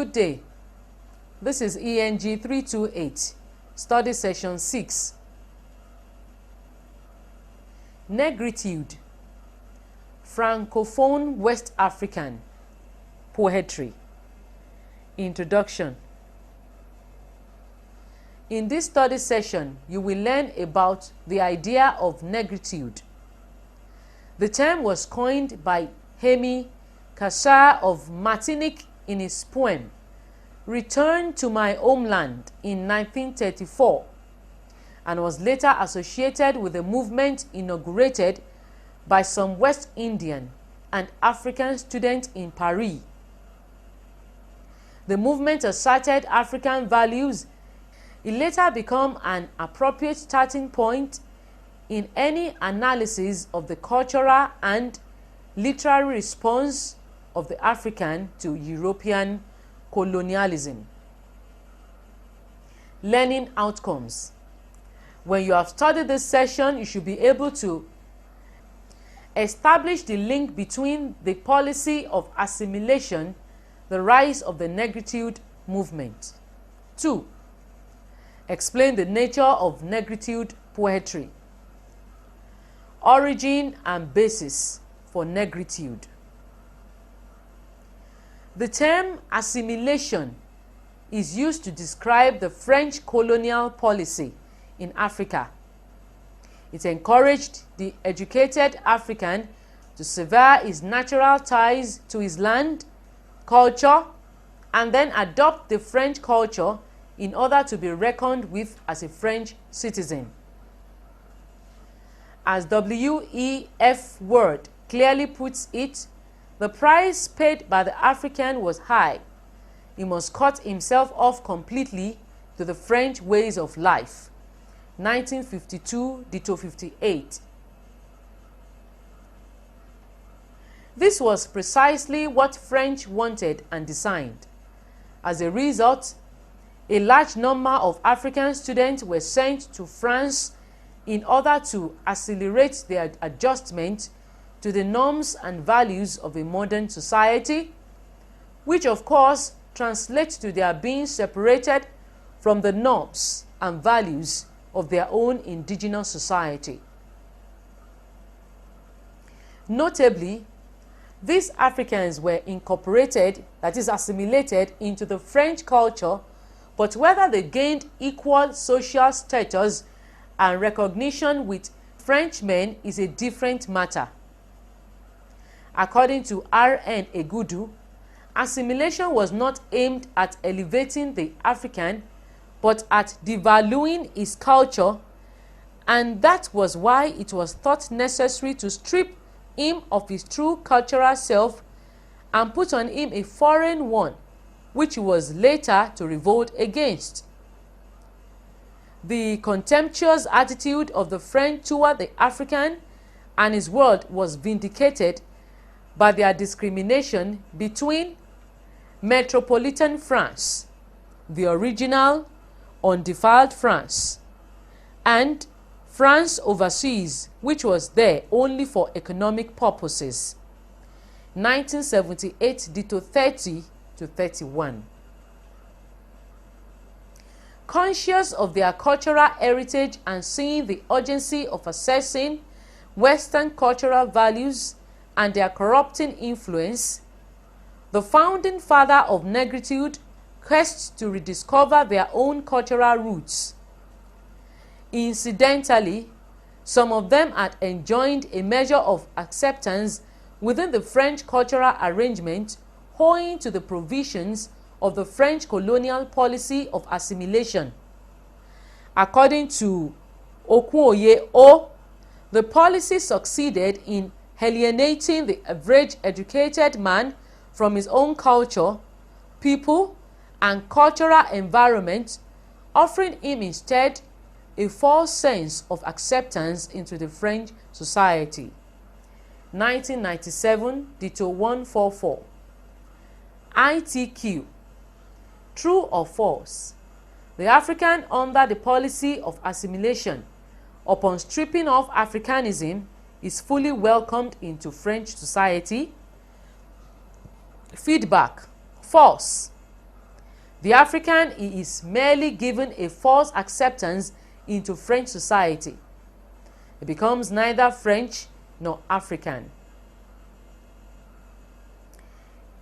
Good day. This is ENG 328, Study Session 6. Negritude, Francophone West African Poetry. Introduction. In this study session, you will learn about the idea of negritude. The term was coined by Hemi Kassar of Martinique in his poem, Return to My Homeland, in 1934, and was later associated with a movement inaugurated by some West Indian and African students in Paris. The movement asserted African values. It later became an appropriate starting point in any analysis of the cultural and literary response of the African to European colonialism. Learning outcomes. When you have studied this session, you should be able to establish the link between the policy of assimilation, the rise of the negritude movement. 2. Explain the nature of negritude poetry. Origin and basis for negritude. The term assimilation is used to describe the French colonial policy in Africa. It encouraged the educated African to sever his natural ties to his land, culture, and then adopt the French culture in order to be reckoned with as a French citizen. As W.E.F. Ward clearly puts it, the price paid by the African was high. He must cut himself off completely to the French ways of life. 1952-58. This was precisely what French wanted and designed. As a result, a large number of African students were sent to France in order to accelerate their adjustment to the norms and values of a modern society, which of course translates to their being separated from the norms and values of their own indigenous society. Notably, these Africans were incorporated, that is assimilated, into the French culture, but whether they gained equal social status and recognition with Frenchmen is a different matter. According to R.N. Egudu, assimilation was not aimed at elevating the African, but at devaluing his culture, and that was why it was thought necessary to strip him of his true cultural self and put on him a foreign one, which he was later to revolt against. The contemptuous attitude of the French toward the African and his world was vindicated by their discrimination between metropolitan France, the original undefiled France, and France overseas, which was there only for economic purposes. 1978-30-31. Conscious of their cultural heritage and seeing the urgency of assessing Western cultural values and their corrupting influence, the founding father of negritude quests to rediscover their own cultural roots. Incidentally, some of them had enjoyed a measure of acceptance within the French cultural arrangement owing to the provisions of the French colonial policy of assimilation. According to Okunye O, the policy succeeded in alienating the average educated man from his own culture, people, and cultural environment, offering him instead a false sense of acceptance into the French society. 1997-144. ITQ. True or false? The African, under the policy of assimilation, upon stripping off Africanism, is fully welcomed into French society. Feedback. False. The African is merely given a false acceptance into French society. It becomes neither French nor African.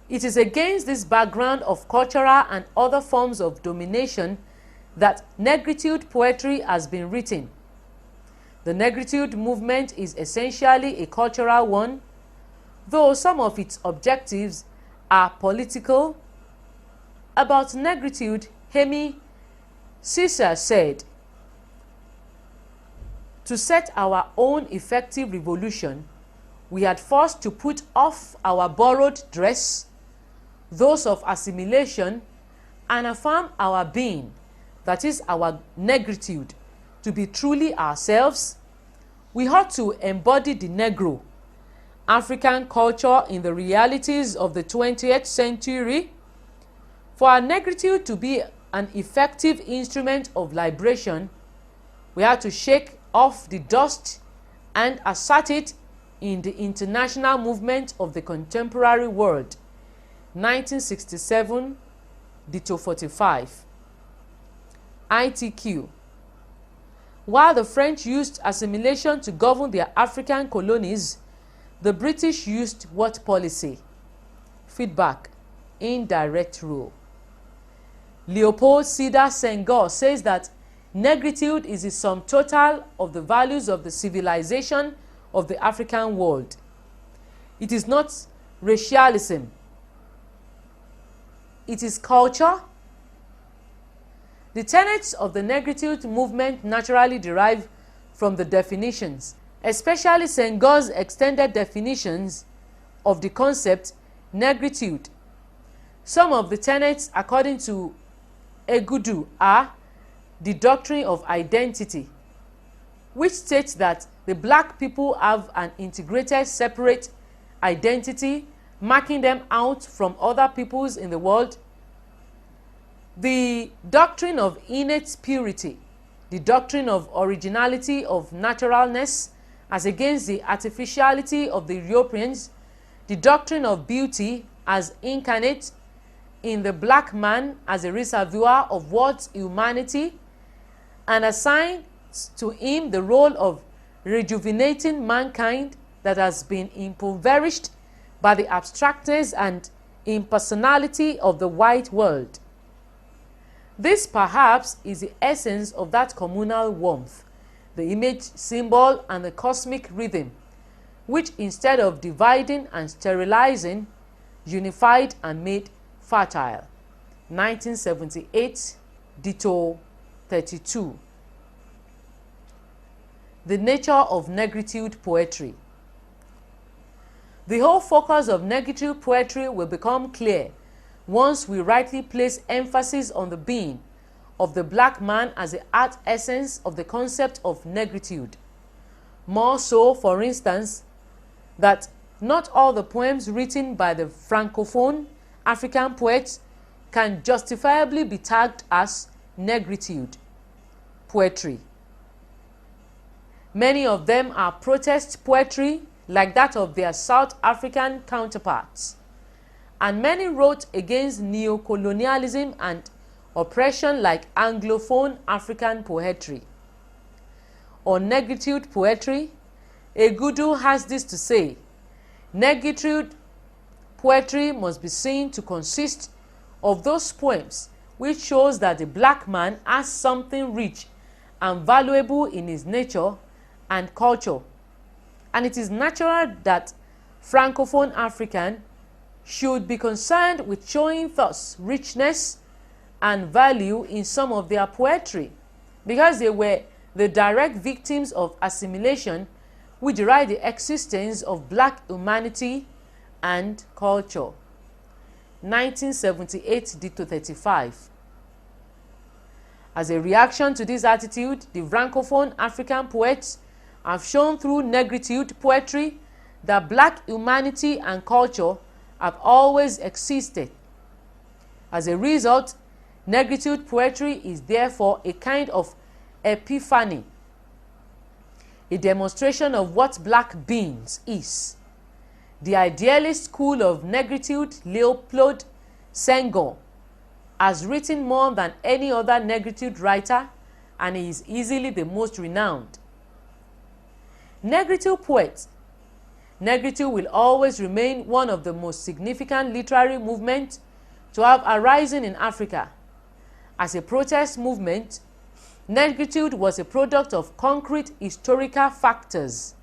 It is against this background of cultural and other forms of domination that negritude poetry has been written. The negritude movement is essentially a cultural one, though some of its objectives are political. About negritude, Hemi Caesar said, "To set our own effective revolution, we had first to put off our borrowed dress, those of assimilation, and affirm our being, that is our negritude, to be truly ourselves. We ought to embody the Negro, African culture in the realities of the 20th century. For our negritude to be an effective instrument of liberation, we have to shake off the dust and assert it in the international movement of the contemporary world." 1967, Ditto 45. ITQ. While the French used assimilation to govern their African colonies, the British used what policy? Feedback. Indirect rule. Leopold Sédar Senghor says that negritude is the sum total of the values of the civilization of the African world. It is not racialism. It is culture. The tenets of the negritude movement naturally derive from the definitions, especially Senghor's extended definitions of the concept negritude. Some of the tenets, according to Egudu, are the doctrine of identity, which states that the black people have an integrated, separate identity, marking them out from other peoples in the world. The doctrine of innate purity, the doctrine of originality, of naturalness, as against the artificiality of the Europeans, the doctrine of beauty as incarnate in the black man as a reservoir of world's humanity, and assigns to him the role of rejuvenating mankind that has been impoverished by the abstractness and impersonality of the white world. This perhaps is the essence of that communal warmth, the image, symbol, and the cosmic rhythm, which instead of dividing and sterilizing, unified and made fertile. 1978, Ditto 32. The nature of negritude poetry. The whole focus of negritude poetry will become clear once we rightly place emphasis on the being of the black man as the art essence of the concept of negritude. More so, for instance, that not all the poems written by the Francophone African poets can justifiably be tagged as negritude poetry. Many of them are protest poetry, like that of their South African counterparts, and many wrote against neocolonialism and oppression, like Anglophone African poetry. On negritude poetry, Egudu has this to say: negritude poetry must be seen to consist of those poems which shows that the black man has something rich and valuable in his nature and culture, and it is natural that Francophone African should be concerned with showing thus richness and value in some of their poetry, because they were the direct victims of assimilation, which deride the existence of black humanity and culture. 1978, Ditto 35. As a reaction to this attitude, the Francophone African poets have shown through negritude poetry that black humanity and culture have always existed. As a result, negritude poetry is therefore a kind of epiphany, a demonstration of what black beings is. The idealist school of negritude, Leopold Senghor, has written more than any other negritude writer, and he is easily the most renowned. Negritude poet. Negritude will always remain one of the most significant literary movements to have arisen in Africa. As a protest movement, negritude was a product of concrete historical factors,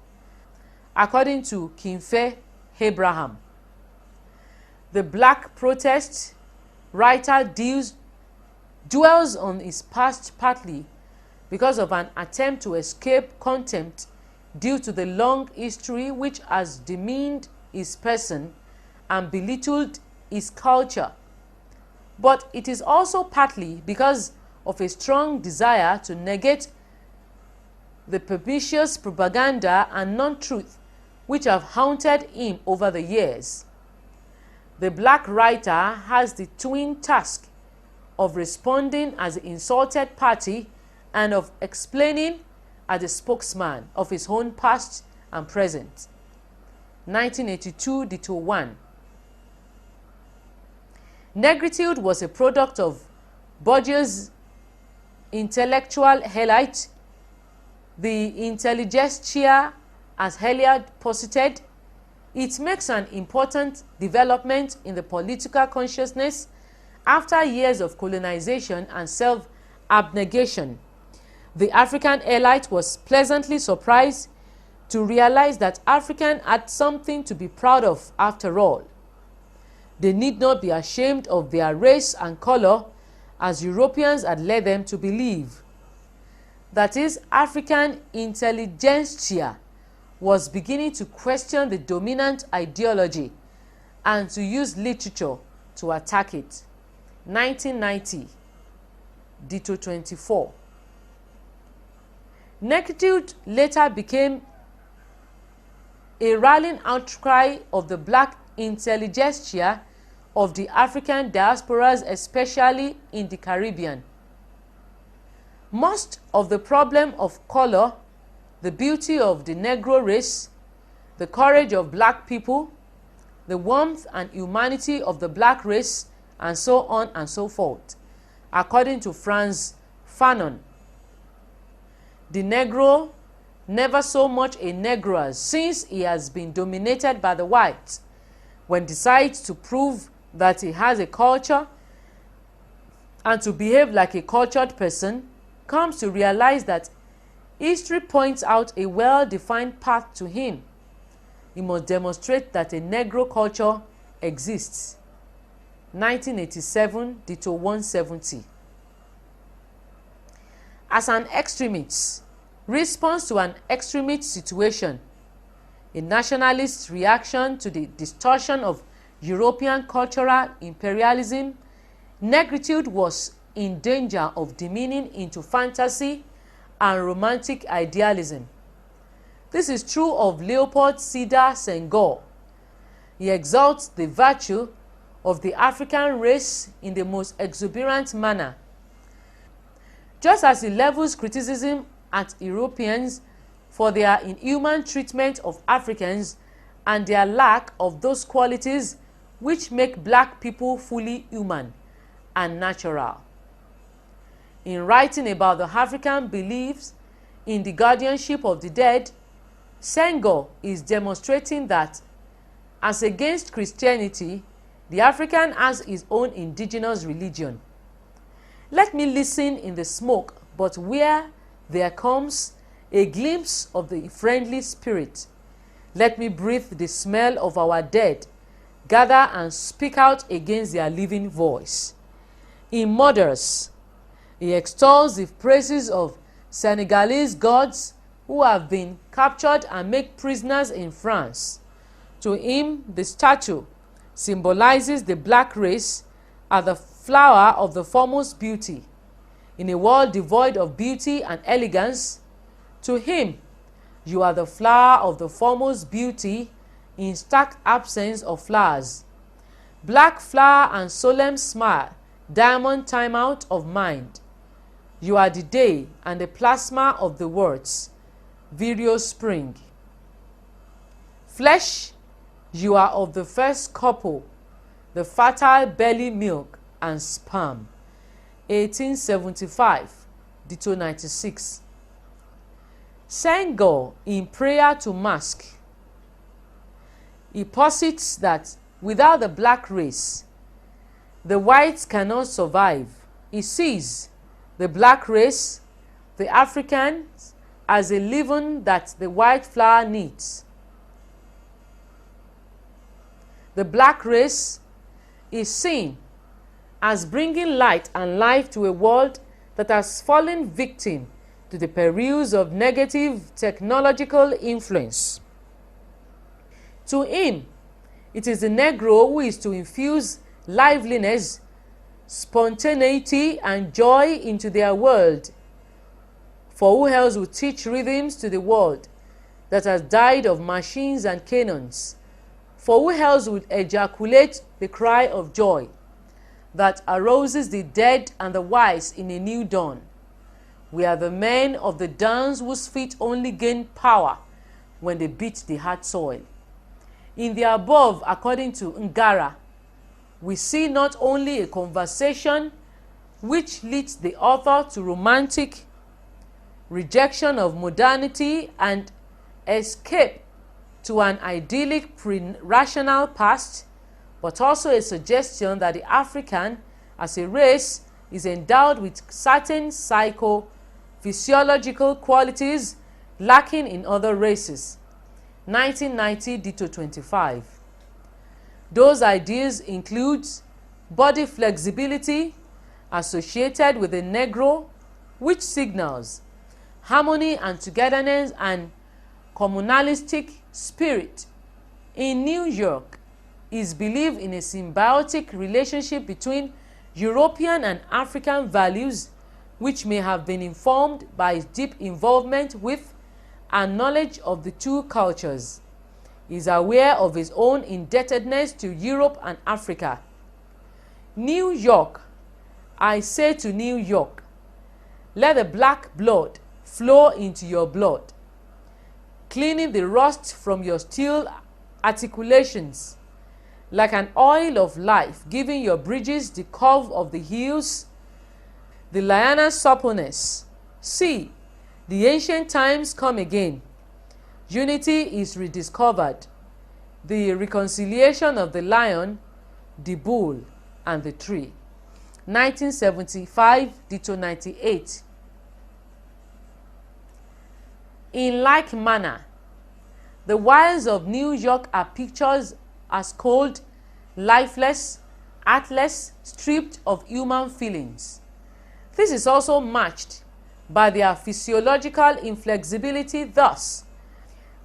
according to Kimfe Abraham. The black protest writer dwells on his past partly because of an attempt to escape contempt due to the long history which has demeaned his person and belittled his culture. But it is also partly because of a strong desire to negate the pernicious propaganda and non-truth which have haunted him over the years. The black writer has the twin task of responding as the insulted party and of explaining as a spokesman of his own past and present. 1982 Ditto 1. Negritude was a product of Bourdieu's intellectual elite, the intelligentsia, as Heliard posited. It makes an important development in the political consciousness after years of colonization and self-abnegation. The African elite was pleasantly surprised to realize that Africans had something to be proud of after all. They need not be ashamed of their race and color, as Europeans had led them to believe. That is, African intelligentsia was beginning to question the dominant ideology and to use literature to attack it. 1990, Ditto 24. Negritude later became a rallying outcry of the black intelligentsia of the African diasporas, especially in the Caribbean. Most of the problem of color, the beauty of the Negro race, the courage of black people, the warmth and humanity of the black race, and so on and so forth, according to Frantz Fanon. The Negro, never so much a Negro since he has been dominated by the whites, when decides to prove that he has a culture and to behave like a cultured person, comes to realize that history points out a well-defined path to him. He must demonstrate that a Negro culture exists. 1987, Ditto 170. As an extremist, response to an extremist situation, a nationalist reaction to the distortion of European cultural imperialism, negritude was in danger of demeaning into fantasy and romantic idealism. This is true of Leopold Sédar Senghor. He exalts the virtue of the African race in the most exuberant manner, just as he levels criticism at Europeans for their inhuman treatment of Africans and their lack of those qualities which make black people fully human and natural. In writing about the African beliefs in the guardianship of the dead, Senghor is demonstrating that, as against Christianity, the African has his own indigenous religion. Let me listen in the smoke, but where there comes a glimpse of the friendly spirit, let me breathe the smell of our dead, gather and speak out against their living voice. In Mothers, he extols the praises of Senegalese gods who have been captured and made prisoners in France. To him, the statue symbolizes the black race as the flower of the foremost beauty. In a world devoid of beauty and elegance, to him, you are the flower of the foremost beauty in stark absence of flowers. Black flower and solemn smile, diamond time out of mind. You are the day and the plasma of the words, Video Spring. Flesh, you are of the first couple, the fertile belly milk and sperm. 1875, Ditto 96. Senghor, in Prayer to Mask, he posits that without the black race, the whites cannot survive. He sees the black race, the Africans, as a leaven that the white flour needs. The black race is seen as bringing light and life to a world that has fallen victim to the perils of negative technological influence. To him, it is the Negro who is to infuse liveliness, spontaneity, and joy into their world. For who else will teach rhythms to the world that has died of machines and cannons? For who else would ejaculate the cry of joy that arouses the dead and the wise in a new dawn? We are the men of the dance whose feet only gain power when they beat the hard soil. In the above, according to Ngara, we see not only a conversation which leads the author to romantic rejection of modernity and escape to an idyllic pre-rational past, but also a suggestion that the African as a race is endowed with certain psycho-physiological qualities lacking in other races. 1990, Ditto 25. Those ideas include body flexibility associated with the Negro, which signals harmony and togetherness and communalistic spirit. In New York, is believed in a symbiotic relationship between European and African values, which may have been informed by his deep involvement with and knowledge of the two cultures. He is aware of his own indebtedness to Europe and Africa. New York, I say to New York, let the black blood flow into your blood, cleaning the rust from your steel articulations, like an oil of life, giving your bridges the curve of the hills, the lioness suppleness. See, the ancient times come again. Unity is rediscovered. The reconciliation of the lion, the bull, and the tree. 1975, Ditto 98. In like manner, the wilds of New York are pictured as cold, lifeless, heartless, stripped of human feelings. This is also matched by their physiological inflexibility. Thus,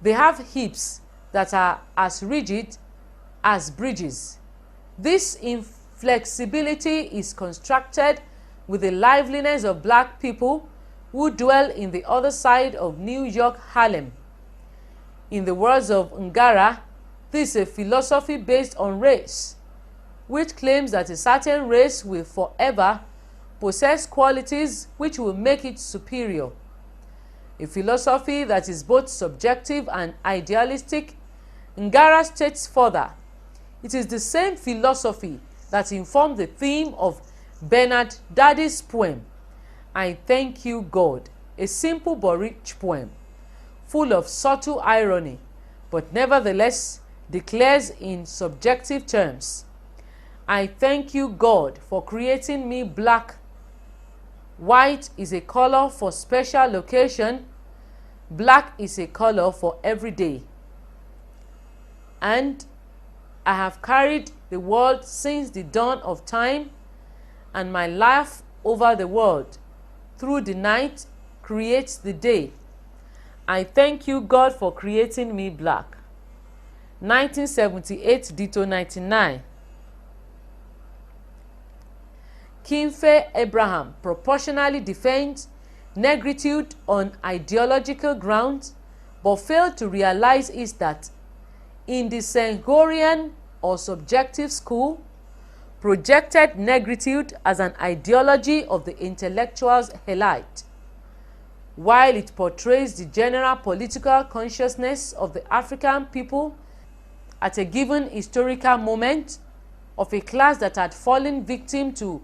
they have hips that are as rigid as bridges. This inflexibility is constructed with the liveliness of black people who dwell in the other side of New York Harlem. In the words of Ngara, this is a philosophy based on race, which claims that a certain race will forever possess qualities which will make it superior. A philosophy that is both subjective and idealistic. Ngara states further, it is the same philosophy that informed the theme of Bernard Daddy's poem, I Thank You, God, a simple but rich poem, full of subtle irony, but nevertheless declares in subjective terms, I thank you, God, for creating me black. White is a color for special occasion. Black is a color for every day. And I have carried the world since the dawn of time, and my life over the world through the night creates the day. I thank you, God, for creating me black. 1978, Ditto 99. Kimfe Abraham proportionally defends negritude on ideological grounds, but failed to realize is that in the Senghorian or subjective school, projected negritude as an ideology of the intellectual's elite, while it portrays the general political consciousness of the African people at a given historical moment, of a class that had fallen victim to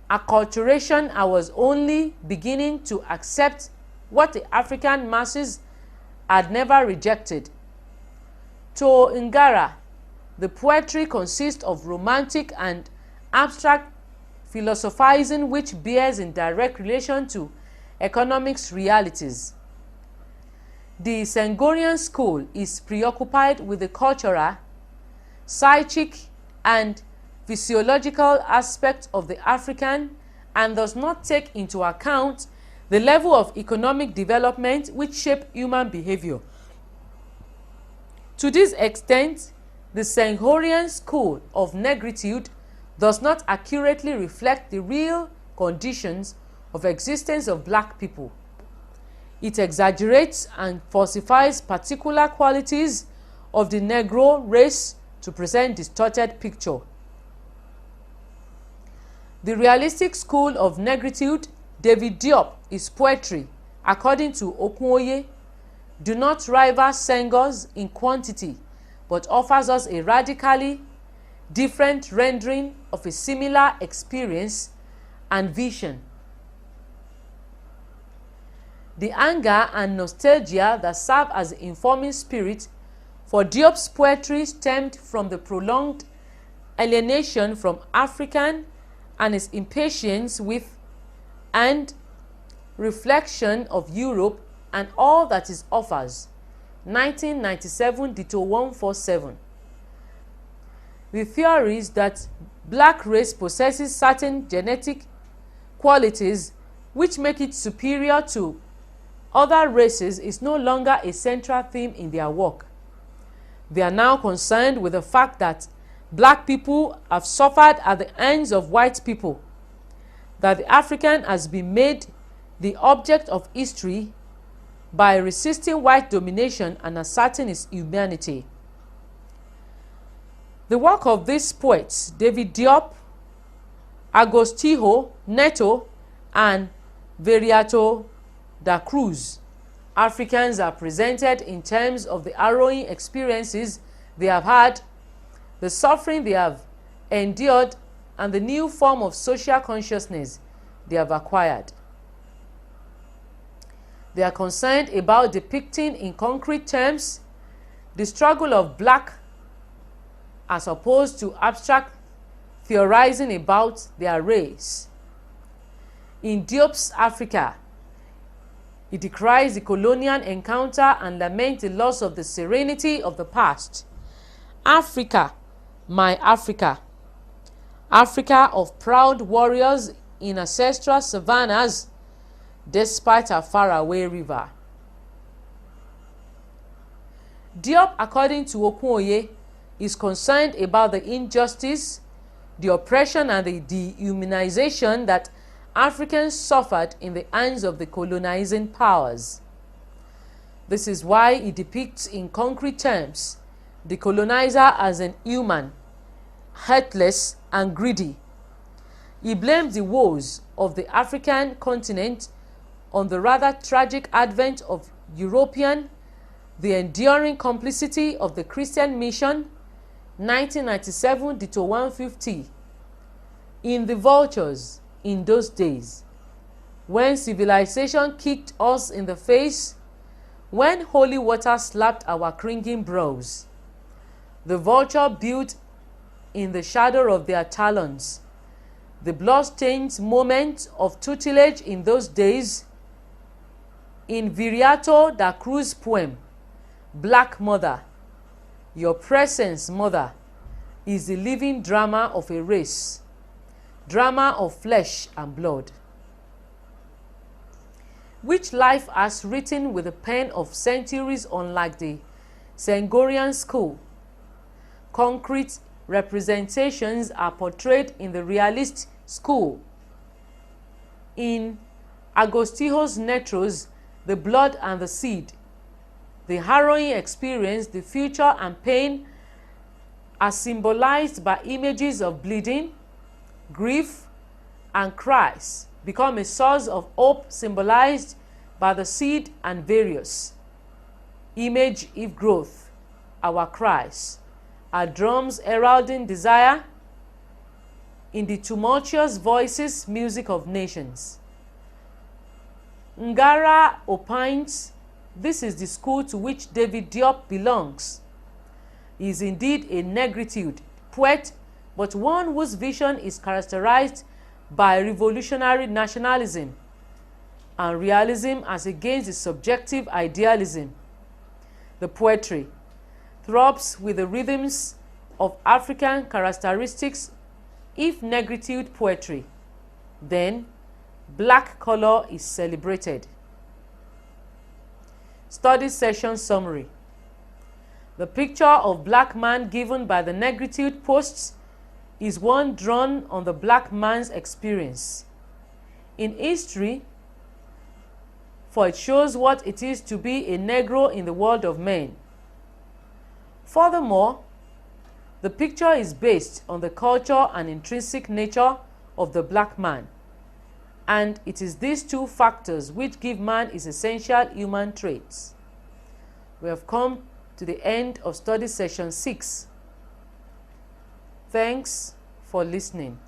acculturation and was only beginning to accept what the African masses had never rejected. To Ngara, the poetry consists of romantic and abstract philosophizing which bears in direct relation to economics realities. The Senghorian school is preoccupied with the cultural, psychic, and physiological aspects of the African and does not take into account the level of economic development which shape human behavior. To this extent, the Senghorian school of negritude does not accurately reflect the real conditions of existence of black people. It exaggerates and falsifies particular qualities of the Negro race to present distorted picture. The realistic school of negritude, David Diop, is poetry, according to Okunwoye, do not rival Senghor's in quantity, but offers us a radically different rendering of a similar experience and vision. The anger and nostalgia that serve as the informing spirit for Diop's poetry stemmed from the prolonged alienation from African and his impatience with and reflection of Europe and all that it offers. 1997 Ditto 147. The theories that black race possesses certain genetic qualities which make it superior to other races is no longer a central theme in their work. They are now concerned with the fact that black people have suffered at the hands of white people, that the African has been made the object of history by resisting white domination and asserting its humanity. The work of these poets, David Diop, Agostinho Neto, and Viriato da Cruz, Africans are presented in terms of the harrowing experiences they have had, the suffering they have endured, and the new form of social consciousness they have acquired. They are concerned about depicting in concrete terms the struggle of black as opposed to abstract theorizing about their race. In Diop's Africa, he decries the colonial encounter and laments the loss of the serenity of the past. Africa, my Africa, Africa of proud warriors in ancestral savannas, despite a faraway river. Diop, according to Okunwoye, is concerned about the injustice, the oppression, and the dehumanization that Africans suffered in the hands of the colonizing powers. This is why he depicts in concrete terms the colonizer as inhuman, heartless, and greedy. He blames the woes of the African continent on the rather tragic advent of European, the enduring complicity of the Christian mission, 1997 Ditto 150, in the vultures in those days, when civilization kicked us in the face, when holy water slapped our cringing brows. The vulture built in the shadow of their talons. The blood-stained moment of tutelage in those days. In Viriato da Cruz poem, Black Mother, your presence, mother, is the living drama of a race, drama of flesh and blood, which life has written with the pen of centuries. Unlike the Senghorian school, concrete representations are portrayed in the realist school. In Agostinho's Netros, the blood and the seed, the harrowing experience, the future and pain are symbolized by images of bleeding, grief, and cries, become a source of hope symbolized by the seed and various image if growth, our cries, are drums heralding desire, in the tumultuous voices music of nations. Ngara opines this is the school to which David Diop belongs. He is indeed a negritude poet, but one whose vision is characterized by revolutionary nationalism and realism as against the subjective idealism. The poetry throbs with the rhythms of African characteristics. If negritude poetry, then black color is celebrated. Study session summary. The picture of black man given by the negritude posts is one drawn on the black man's experience in history, for it shows what it is to be a Negro in the world of men. Furthermore, the picture is based on the culture and intrinsic nature of the black man, and it is these two factors which give man his essential human traits. We have come to the end of study session 6. Thanks for listening.